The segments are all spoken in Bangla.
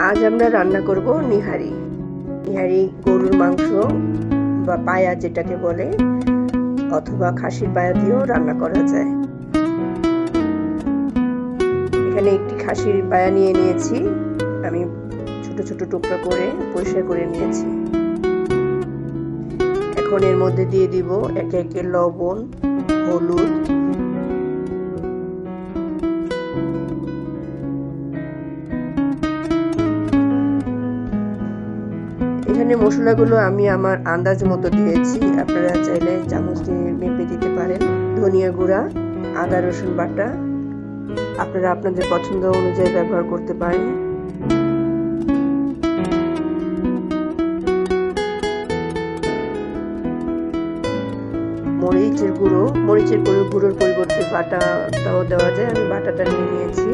আজ আমরা রান্না করব নিহারি। নিহারি গরুর মাংস বা পায়া যেটাকে বলে, অথবা খাসির পায়া দিয়েও রান্না করা যায়। এখানে একটি খাসির পায়া নিয়ে নিয়েছি, আমি ছোট ছোট টুকরা করে পরিষ্কার করে নিয়েছি। এখন এর মধ্যে দিয়ে দিব একে একে লবণ, হলুদ, এখানে মশলাগুলো আমি আমার আন্দাজ মতো দিয়েছি, আপনারা চাইলে চামচ দিয়ে মেপে দিতে পারেন। ধনিয়া গুঁড়া, আদা রসুন বাটা আপনারা আপনাদের পছন্দ অনুযায়ী ব্যবহার করতে পারেন। মরিচের গুঁড়োর পরিবর্তে বাটাটাও দেওয়া যায়, আমি বাটাটা নিয়ে নিয়েছি।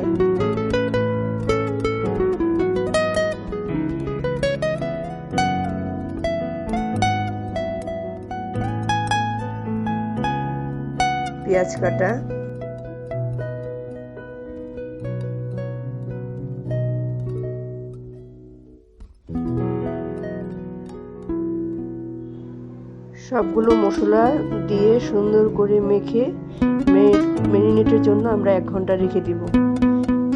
পেঁয়াজ কাটা, সবগুলো মশলা দিয়ে সুন্দর করে মেখে ম্যারিনেটের জন্য আমরা 1 ঘন্টা রেখে দিব।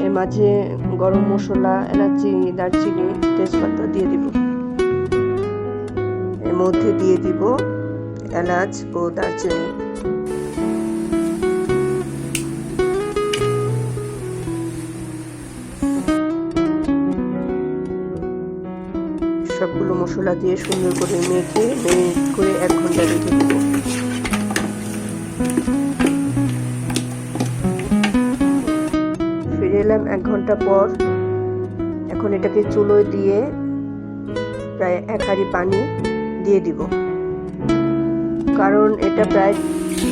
এর মাঝে গরম মশলা, এলাচি, দারচিনি, তেজপাতা দিয়ে দিব। এর মধ্যে দিয়ে দিব এলাচ ও দারচিনি। সবগুলো মশলা দিয়ে সুন্দর করে মেখে ম্যারিনেট করে 1 ঘন্টা রেখে দেব। ফিরে এলাম 1 ঘন্টা পর। এখন এটাকে চুলোয় দিয়ে প্রায় 1 হাঁড়ি পানি দিয়ে দিব, কারণ এটা প্রায়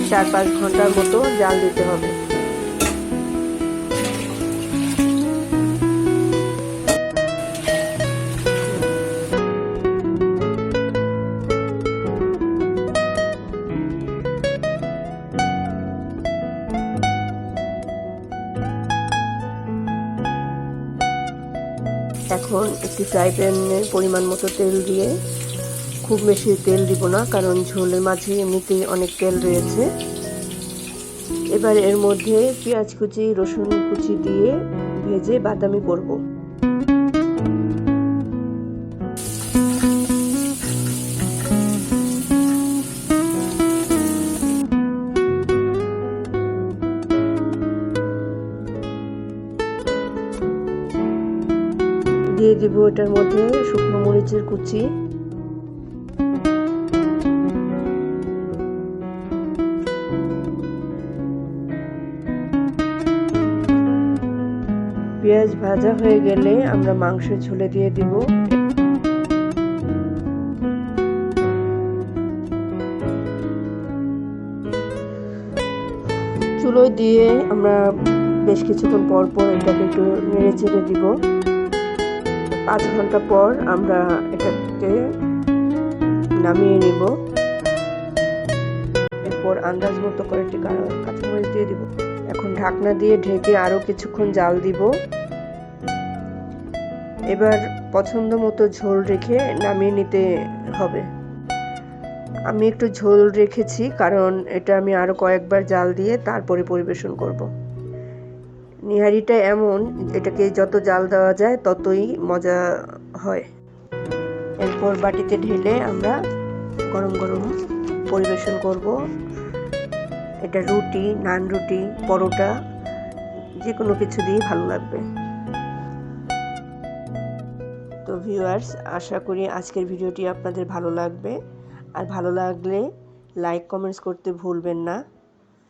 4-5 ঘন্টার মতো জাল দিতে হবে। এখন একটি ফ্রাই প্যানে পরিমাণ মতো তেল দিয়ে, খুব বেশি তেল দিব না কারণ ঝোলের মাঝে এমনিতেই অনেক তেল রয়েছে। এবার এর মধ্যে পেঁয়াজ কুচি, রসুন কুচি দিয়ে ভেজে বাদামি করব। দিয়ে দিব এটার মধ্যে শুকনো মরিচের কুচি, পেঁয়াজ ভাজা হয়ে গেলে আমরা মাংসের ঝোলে দিয়ে দিব। চুলোয় দিয়ে আমরা বেশ কিছুক্ষণ পর পর এটাকে একটু নেড়ে চেড়ে দিব। 5 ঘন্টা পর আমরা এটাকে নামিয়ে নিব। এরপর আন্দাজ মতো করে একটি কাঁচামরিচ দিয়ে দিব। এখন ঢাকনা দিয়ে ঢেকে আরো কিছুক্ষণ জাল দিব। এবার পছন্দ মতো ঝোল রেখে নামিয়ে নিতে হবে। আমি একটু ঝোল রেখেছি কারণ এটা আমি আরো কয়েকবার জাল দিয়ে তারপরে পরিবেশন করব। নিহারিটা এমন, এটাকে যত জাল দেওয়া যায় ততই মজা হয়। এরপর বাটিতে ঢেলে আমরা গরম গরম পরিবেশন করব। এটা রুটি, নান রুটি, পরোটা, যে কোনো কিছু দিয়ে ভালো লাগবে। তো ভিউয়ার্স, আশা করি আজকের ভিডিওটি আপনাদের ভালো লাগবে। আর ভালো লাগলে লাইক কমেন্টস করতে ভুলবেন না।